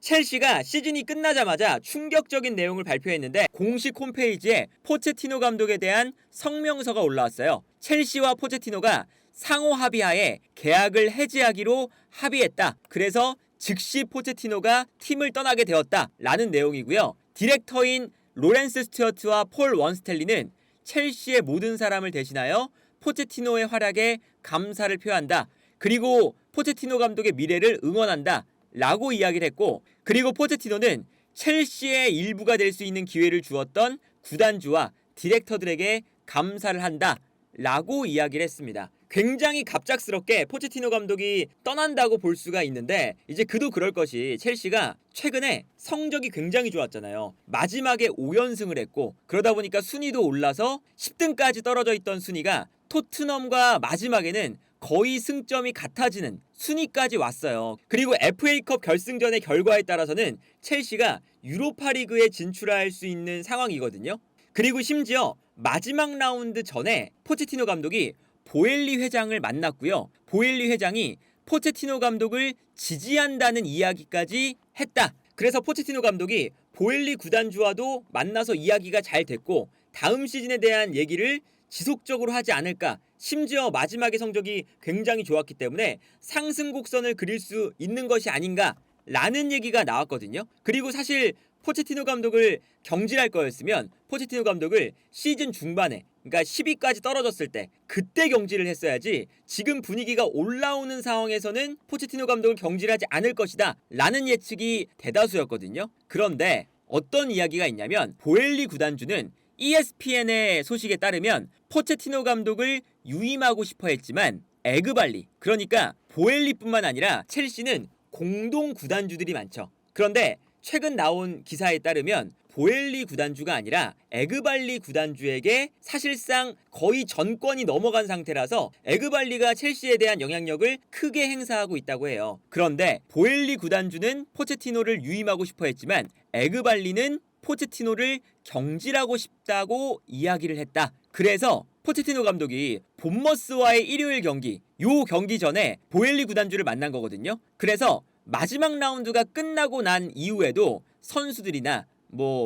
첼시가 시즌이 끝나자마자 충격적인 내용을 발표했는데 공식 홈페이지에 포체티노 감독에 대한 성명서가 올라왔어요. 첼시와 포체티노가 상호 합의하에 계약을 해지하기로 합의했다. 그래서 즉시 포체티노가 팀을 떠나게 되었다. 라는 내용이고요. 디렉터인 로렌스 스튜어트와 폴 원스텔리는 첼시의 모든 사람을 대신하여 포체티노의 활약에 감사를 표한다. 그리고 포체티노 감독의 미래를 응원한다. 라고 이야기를 했고, 그리고 포체티노는 첼시의 일부가 될 수 있는 기회를 주었던 구단주와 디렉터들에게 감사를 한다 라고 이야기를 했습니다. 굉장히 갑작스럽게 포체티노 감독이 떠난다고 볼 수가 있는데, 이제 그도 그럴 것이 첼시가 최근에 성적이 굉장히 좋았잖아요. 마지막에 5연승을 했고, 그러다 보니까 순위도 올라서 10등까지 떨어져 있던 순위가 토트넘과 마지막에는 거의 승점이 같아지는 순위까지 왔어요. 그리고 FA컵 결승전의 결과에 따라서는 첼시가 유로파리그에 진출할 수 있는 상황이거든요. 그리고 심지어 마지막 라운드 전에 포체티노 감독이 보엘리 회장을 만났고요. 보엘리 회장이 포체티노 감독을 지지한다는 이야기까지 했다. 그래서 포체티노 감독이 보엘리 구단주와도 만나서 이야기가 잘 됐고, 다음 시즌에 대한 얘기를 지속적으로 하지 않을까. 심지어 마지막의 성적이 굉장히 좋았기 때문에 상승 곡선을 그릴 수 있는 것이 아닌가 라는 얘기가 나왔거든요. 그리고 사실 포체티노 감독을 경질할 거였으면 포체티노 감독을 시즌 중반에, 그러니까 10위까지 떨어졌을 때 그때 경질을 했어야지, 지금 분위기가 올라오는 상황에서는 포체티노 감독을 경질하지 않을 것이다 라는 예측이 대다수였거든요. 그런데 어떤 이야기가 있냐면, 보엘리 구단주는 ESPN의 소식에 따르면 포체티노 감독을 유임하고 싶어 했지만 에그발리, 그러니까 보엘리뿐만 아니라 첼시는 공동 구단주들이 많죠. 그런데 최근 나온 기사에 따르면 보엘리 구단주가 아니라 에그발리 구단주에게 사실상 거의 전권이 넘어간 상태라서 에그발리가 첼시에 대한 영향력을 크게 행사하고 있다고 해요. 그런데 보엘리 구단주는 포체티노를 유임하고 싶어 했지만 에그발리는 포체티노를 경질하고 싶다고 이야기를 했다. 그래서 포체티노 감독이 본머스와의 일요일 경기, 요 경기 전에 보엘리 구단주를 만난 거거든요. 그래서 마지막 라운드가 끝나고 난 이후에도 선수들이나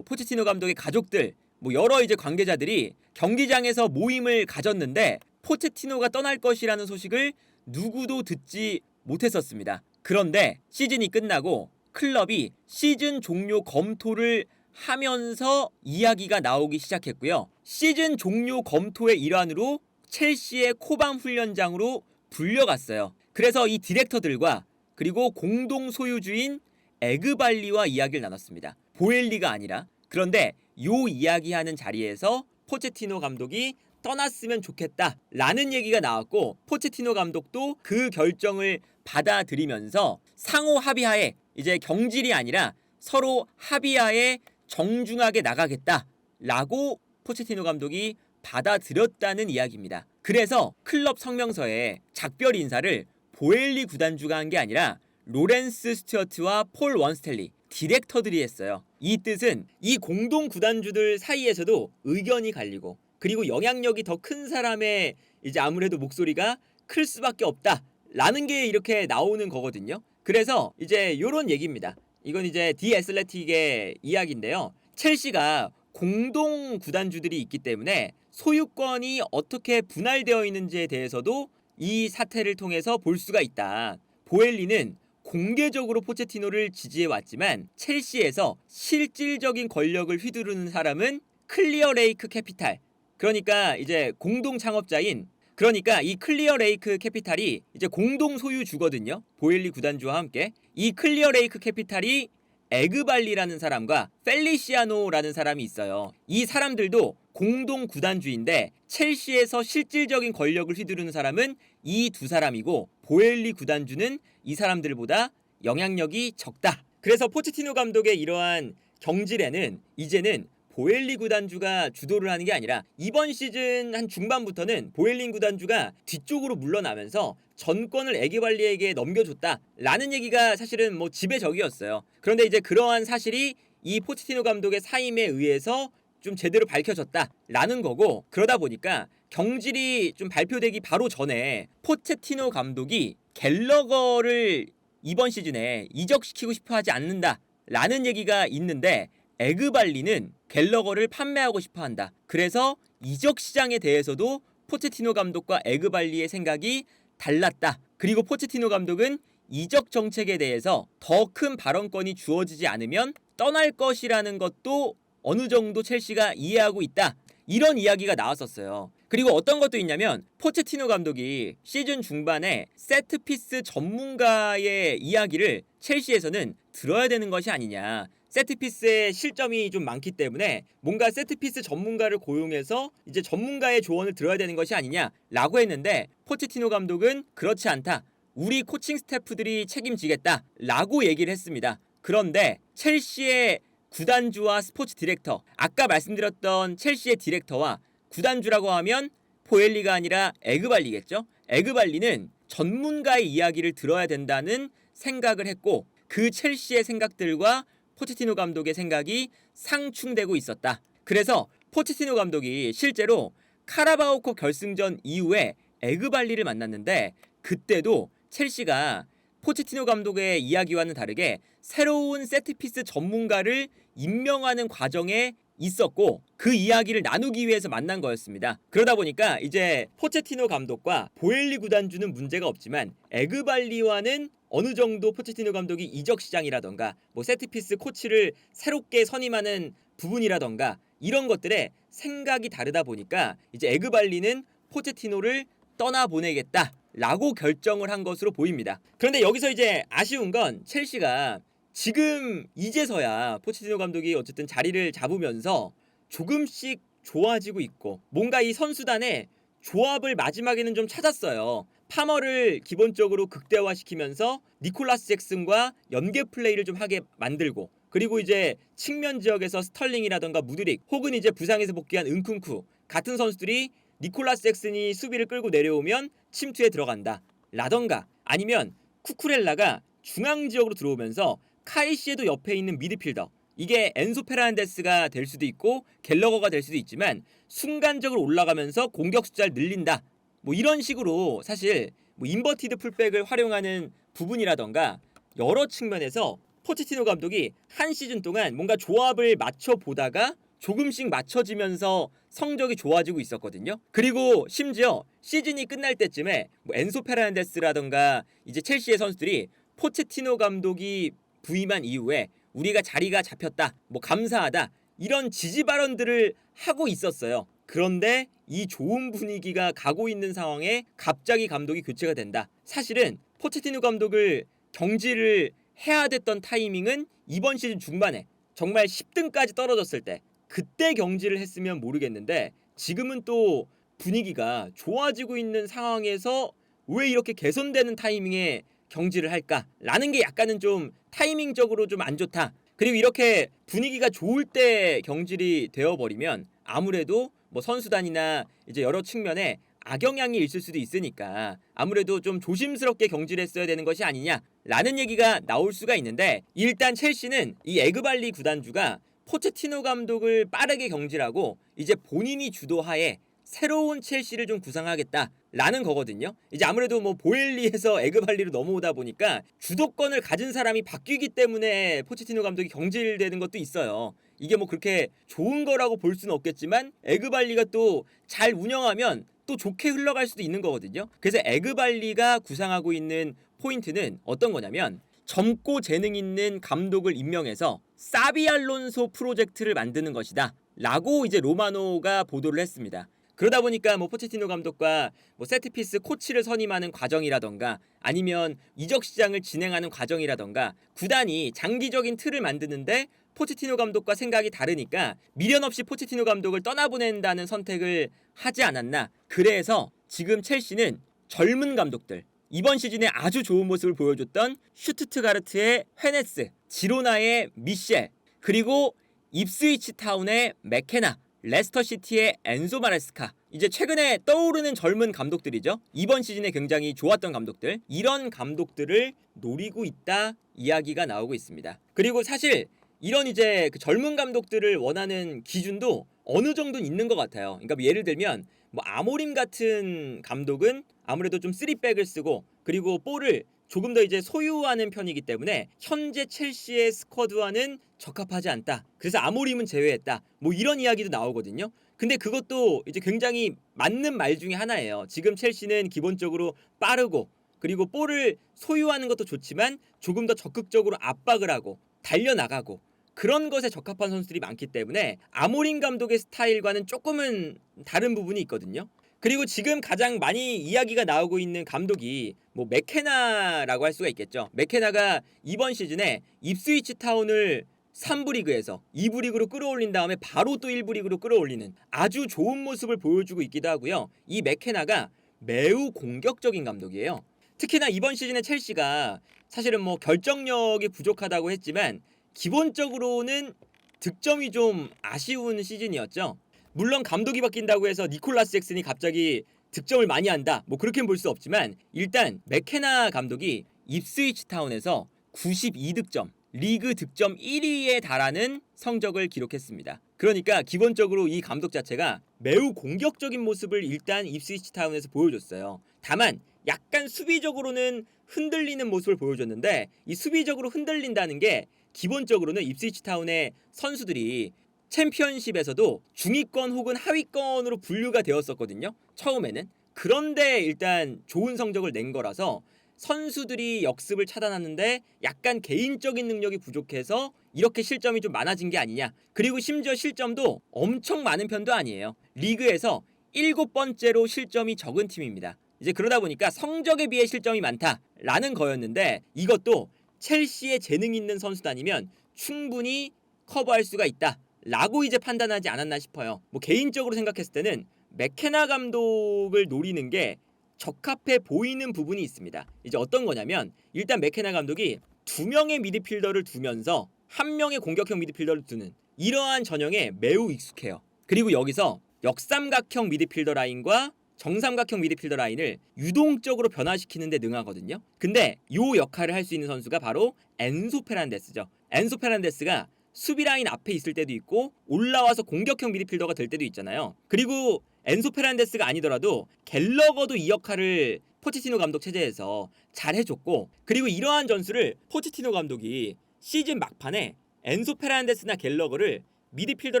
포체티노 감독의 가족들, 여러 이제 관계자들이 경기장에서 모임을 가졌는데 포체티노가 떠날 것이라는 소식을 누구도 듣지 못했었습니다. 그런데 시즌이 끝나고 클럽이 시즌 종료 검토를 하면서 이야기가 나오기 시작했고요. 시즌 종료 검토의 일환으로 첼시의 코밤 훈련장으로 불려갔어요. 그래서 이 디렉터들과 그리고 공동 소유주인 에그발리와 이야기를 나눴습니다. 보엘리가 아니라. 그런데 요 이야기하는 자리에서 포체티노 감독이 떠났으면 좋겠다 라는 얘기가 나왔고, 포체티노 감독도 그 결정을 받아들이면서 상호 합의하에, 이제 경질이 아니라 서로 합의하에 정중하게 나가겠다 라고 포체티노 감독이 받아들였다는 이야기입니다. 그래서 클럽 성명서에 작별 인사를 보엘리 구단주가 한 게 아니라 로렌스 스튜어트와 폴 원스텔리 디렉터들이 했어요. 이 뜻은 이 공동 구단주들 사이에서도 의견이 갈리고, 그리고 영향력이 더 큰 사람의 이제 아무래도 목소리가 클 수밖에 없다 라는 게 이렇게 나오는 거거든요. 그래서 이제 요런 얘기입니다. 이건 이제 디 애슬레틱의 이야기인데요. 첼시가 공동 구단주들이 있기 때문에 소유권이 어떻게 분할되어 있는지에 대해서도 이 사태를 통해서 볼 수가 있다. 보엘리는 공개적으로 포체티노를 지지해왔지만 첼시에서 실질적인 권력을 휘두르는 사람은 클리어 레이크 캐피탈, 그러니까 이제 공동 창업자인, 그러니까 이 클리어 레이크 캐피탈이 이제 공동 소유주거든요. 보엘리 구단주와 함께. 이 클리어 레이크 캐피탈이 에그발리라는 사람과 펠리시아노라는 사람이 있어요. 이 사람들도 공동 구단주인데 첼시에서 실질적인 권력을 휘두르는 사람은 이 두 사람이고, 보엘리 구단주는 이 사람들보다 영향력이 적다. 그래서 포체티노 감독의 이러한 경질에는 이제는 보엘리 구단주가 주도를 하는 게 아니라 이번 시즌 한 중반부터는 보엘린 구단주가 뒤쪽으로 물러나면서 전권을 에게발리에게 넘겨줬다라는 얘기가 사실은 지배적이었어요. 그런데 이제 그러한 사실이 이 포체티노 감독의 사임에 의해서 좀 제대로 밝혀졌다라는 거고, 그러다 보니까 경질이 좀 발표되기 바로 전에 포체티노 감독이 갤러거를 이번 시즌에 이적시키고 싶어 하지 않는다라는 얘기가 있는데 에그발리는 갤러거를 판매하고 싶어 한다. 그래서 이적 시장에 대해서도 포체티노 감독과 에그발리의 생각이 달랐다. 그리고 포체티노 감독은 이적 정책에 대해서 더 큰 발언권이 주어지지 않으면 떠날 것이라는 것도 어느 정도 첼시가 이해하고 있다. 이런 이야기가 나왔었어요. 그리고 어떤 것도 있냐면 포체티노 감독이 시즌 중반에 세트피스 전문가의 이야기를 첼시에서는 들어야 되는 것이 아니냐. 세트피스의 실점이 좀 많기 때문에 뭔가 세트피스 전문가를 고용해서 이제 전문가의 조언을 들어야 되는 것이 아니냐라고 했는데 포체티노 감독은 그렇지 않다. 우리 코칭 스태프들이 책임지겠다라고 얘기를 했습니다. 그런데 첼시의 구단주와 스포츠 디렉터, 아까 말씀드렸던 첼시의 디렉터와 구단주라고 하면 포엘리가 아니라 에그발리겠죠? 에그발리는 전문가의 이야기를 들어야 된다는 생각을 했고 그 첼시의 생각들과 포체티노 감독의 생각이 상충되고 있었다. 그래서 포체티노 감독이 실제로 카라바오컵 결승전 이후에 에그발리를 만났는데 그때도 첼시가 포체티노 감독의 이야기와는 다르게 새로운 세트피스 전문가를 임명하는 과정에 있었고 그 이야기를 나누기 위해서 만난 거였습니다. 그러다 보니까 이제 포체티노 감독과 보엘리 구단주는 문제가 없지만 에그발리와는 어느 정도 포체티노 감독이 이적 시장이라던가 뭐 세트피스 코치를 새롭게 선임하는 부분이라던가 이런 것들에 생각이 다르다 보니까 이제 에그발리는 포체티노를 떠나보내겠다라고 결정을 한 것으로 보입니다. 그런데 여기서 이제 아쉬운 건 첼시가 지금 이제서야 포체티노 감독이 어쨌든 자리를 잡으면서 조금씩 좋아지고 있고 뭔가 이 선수단의 조합을 마지막에는 좀 찾았어요. 파머를 기본적으로 극대화시키면서 니콜라스 잭슨과 연계 플레이를 좀 하게 만들고 그리고 이제 측면 지역에서 스털링이라던가 무드릭 혹은 이제 부상에서 복귀한 은쿤쿠 같은 선수들이 니콜라스 잭슨이 수비를 끌고 내려오면 침투에 들어간다 라던가 아니면 쿠쿠렐라가 중앙 지역으로 들어오면서 카이시에도 옆에 있는 미드필더 이게 엔소 페르난데스가 될 수도 있고 갤러거가 될 수도 있지만 순간적으로 올라가면서 공격 숫자를 늘린다 뭐 이런 식으로 사실 뭐 인버티드 풀백을 활용하는 부분이라던가 여러 측면에서 포체티노 감독이 한 시즌 동안 뭔가 조합을 맞춰보다가 조금씩 맞춰지면서 성적이 좋아지고 있었거든요. 그리고 심지어 시즌이 끝날 때쯤에 뭐 엔소 페르난데스라던가 이제 첼시의 선수들이 포체티노 감독이 부임한 이후에 우리가 자리가 잡혔다, 뭐 감사하다 이런 지지 발언들을 하고 있었어요. 그런데 이 좋은 분위기가 가고 있는 상황에 갑자기 감독이 교체가 된다. 사실은 포체티노 감독을 경질을 해야 됐던 타이밍은 이번 시즌 중반에 정말 10등까지 떨어졌을 때 그때 경질을 했으면 모르겠는데 지금은 또 분위기가 좋아지고 있는 상황에서 왜 이렇게 개선되는 타이밍에 경질을 할까라는 게 약간은 좀 타이밍적으로 좀 안 좋다. 그리고 이렇게 분위기가 좋을 때 경질이 되어버리면 아무래도 뭐 선수단이나 이제 여러 측면에 악영향이 있을 수도 있으니까 아무래도 좀 조심스럽게 경질했어야 되는 것이 아니냐라는 얘기가 나올 수가 있는데 일단 첼시는 이 에그발리 구단주가 포체티노 감독을 빠르게 경질하고 이제 본인이 주도하에 새로운 첼시를 좀 구상하겠다라는 거거든요. 이제 아무래도 뭐 보엘리에서 에그발리로 넘어오다 보니까 주도권을 가진 사람이 바뀌기 때문에 포체티노 감독이 경질되는 것도 있어요. 이게 뭐 그렇게 좋은 거라고 볼 수는 없겠지만 에그발리가 또 잘 운영하면 또 좋게 흘러갈 수도 있는 거거든요. 그래서 에그발리가 구상하고 있는 포인트는 어떤 거냐면 젊고 재능 있는 감독을 임명해서 사비 알론소 프로젝트를 만드는 것이다 라고 이제 로마노가 보도를 했습니다. 그러다 보니까 뭐 포체티노 감독과 뭐 세트피스 코치를 선임하는 과정이라던가 아니면 이적 시장을 진행하는 과정이라던가 구단이 장기적인 틀을 만드는데 포체티노 감독과 생각이 다르니까 미련 없이 포체티노 감독을 떠나보낸다는 선택을 하지 않았나. 그래서 지금 첼시는 젊은 감독들 이번 시즌에 아주 좋은 모습을 보여줬던 슈투트가르트의 헤네스, 지로나의 미셸, 그리고 입스위치 타운의 맥케나, 레스터시티의 엔소 마레스카 이제 최근에 떠오르는 젊은 감독들이죠. 이번 시즌에 굉장히 좋았던 감독들 이런 감독들을 노리고 있다 이야기가 나오고 있습니다. 그리고 사실 이런 이제 그 젊은 감독들을 원하는 기준도 어느 정도는 있는 것 같아요. 그러니까 뭐 예를 들면 뭐 아모림 같은 감독은 아무래도 좀 3백을 쓰고 그리고 볼을 조금 더 이제 소유하는 편이기 때문에 현재 첼시의 스쿼드와는 적합하지 않다. 그래서 아모림은 제외했다. 뭐 이런 이야기도 나오거든요. 근데 그것도 이제 굉장히 맞는 말 중에 하나예요. 지금 첼시는 기본적으로 빠르고 그리고 볼을 소유하는 것도 좋지만 조금 더 적극적으로 압박을 하고 달려나가고 그런 것에 적합한 선수들이 많기 때문에 아모림 감독의 스타일과는 조금은 다른 부분이 있거든요. 그리고 지금 가장 많이 이야기가 나오고 있는 감독이 뭐 맥케나라고 할 수가 있겠죠. 맥케나가 이번 시즌에 입스위치 타운을 3부 리그에서 2부 리그로 끌어올린 다음에 바로 또 1부 리그로 끌어올리는 아주 좋은 모습을 보여주고 있기도 하고요. 이 맥케나가 매우 공격적인 감독이에요. 특히나 이번 시즌에 첼시가 사실은 뭐 결정력이 부족하다고 했지만 기본적으로는 득점이 좀 아쉬운 시즌이었죠. 물론 감독이 바뀐다고 해서 니콜라스 잭슨이 갑자기 득점을 많이 한다. 뭐 그렇게는 볼 수 없지만 일단 맥케나 감독이 입스위치 타운에서 92득점, 리그 득점 1위에 달하는 성적을 기록했습니다. 그러니까 기본적으로 이 감독 자체가 매우 공격적인 모습을 일단 입스위치 타운에서 보여줬어요. 다만 약간 수비적으로는 흔들리는 모습을 보여줬는데 이 수비적으로 흔들린다는 게 기본적으로는 입스위치 타운의 선수들이 챔피언십에서도 중위권 혹은 하위권으로 분류가 되었었거든요. 처음에는. 그런데 일단 좋은 성적을 낸 거라서 선수들이 역습을 차단하는데 약간 개인적인 능력이 부족해서 이렇게 실점이 좀 많아진 게 아니냐. 그리고 심지어 실점도 엄청 많은 편도 아니에요. 리그에서 7번째로 실점이 적은 팀입니다. 이제 그러다 보니까 성적에 비해 실점이 많다라는 거였는데 이것도 첼시의 재능 있는 선수단이면 충분히 커버할 수가 있다 라고 이제 판단하지 않았나 싶어요. 뭐 개인적으로 생각했을 때는 맥케나 감독을 노리는 게 적합해 보이는 부분이 있습니다. 이제 어떤 거냐면 일단 맥케나 감독이 2명의 미드필더를 두면서 1명의 공격형 미드필더를 두는 이러한 전형에 매우 익숙해요. 그리고 여기서 역삼각형 미드필더 라인과 정삼각형 미드필더 라인을 유동적으로 변화시키는 데 능하거든요. 근데 이 역할을 할 수 있는 선수가 바로 엔소 페란데스죠. 엔소 페란데스가 수비 라인 앞에 있을 때도 있고 올라와서 공격형 미드필더가 될 때도 있잖아요. 그리고 엔소 페란데스가 아니더라도 갤러거도 이 역할을 포체티노 감독 체제에서 잘 해줬고 그리고 이러한 전술을 포체티노 감독이 시즌 막판에 엔소 페란데스나 갤러거를 미드필더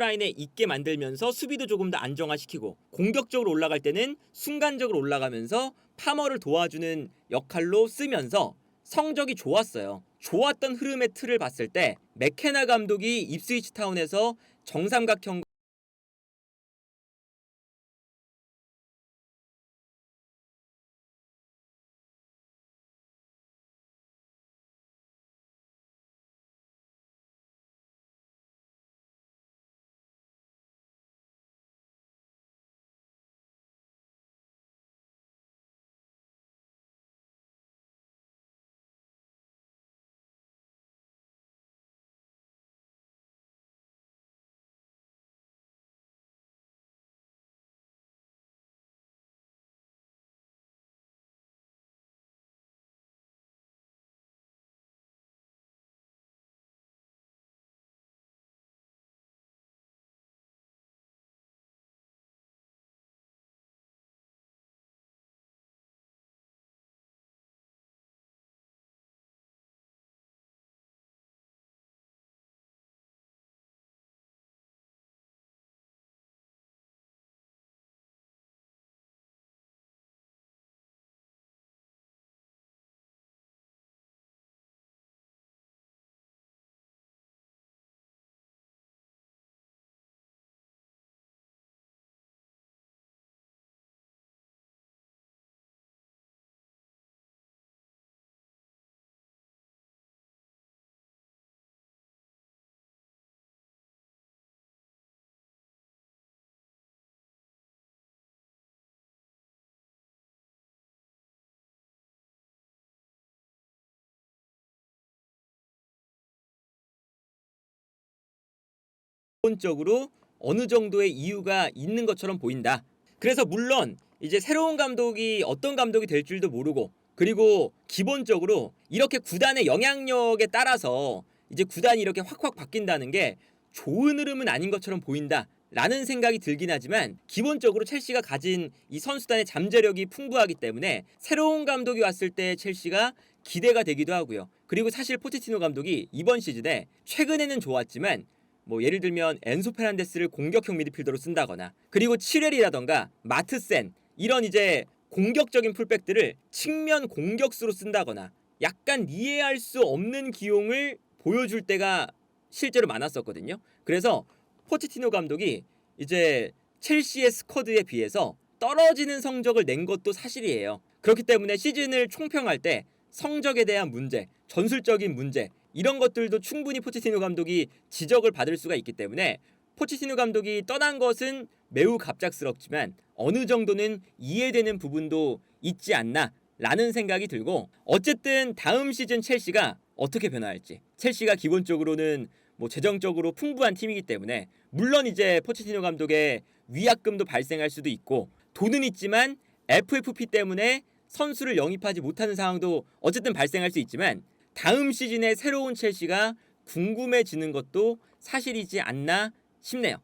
라인에 있게 만들면서 수비도 조금 더 안정화시키고 공격적으로 올라갈 때는 순간적으로 올라가면서 파머를 도와주는 역할로 쓰면서 성적이 좋았어요. 좋았던 흐름의 틀을 봤을 때 맥케나 감독이 입스위치 타운에서 정삼각형 기본적으로 어느 정도의 이유가 있는 것처럼 보인다. 그래서 물론 이제 새로운 감독이 어떤 감독이 될 줄도 모르고 그리고 기본적으로 이렇게 구단의 영향력에 따라서 이제 구단이 이렇게 확확 바뀐다는 게 좋은 흐름은 아닌 것처럼 보인다. 라는 생각이 들긴 하지만 기본적으로 첼시가 가진 이 선수단의 잠재력이 풍부하기 때문에 새로운 감독이 왔을 때 첼시가 기대가 되기도 하고요. 그리고 사실 포체티노 감독이 이번 시즌에 최근에는 좋았지만 뭐 예를 들면 엔소 페란데스를 공격형 미드필더로 쓴다거나 그리고 치렐이라던가 마트센 이런 이제 공격적인 풀백들을 측면 공격수로 쓴다거나 약간 이해할 수 없는 기용을 보여줄 때가 실제로 많았었거든요. 그래서 포체티노 감독이 이제 첼시의 스쿼드에 비해서 떨어지는 성적을 낸 것도 사실이에요. 그렇기 때문에 시즌을 총평할 때 성적에 대한 문제, 전술적인 문제 이런 것들도 충분히 포체티노 감독이 지적을 받을 수가 있기 때문에 포체티노 감독이 떠난 것은 매우 갑작스럽지만 어느 정도는 이해되는 부분도 있지 않나 라는 생각이 들고 어쨌든 다음 시즌 첼시가 어떻게 변화할지 첼시가 기본적으로는 뭐 재정적으로 풍부한 팀이기 때문에 물론 이제 포체티노 감독의 위약금도 발생할 수도 있고 돈은 있지만 FFP 때문에 선수를 영입하지 못하는 상황도 어쨌든 발생할 수 있지만 다음 시즌의 새로운 첼시가 궁금해지는 것도 사실이지 않나 싶네요.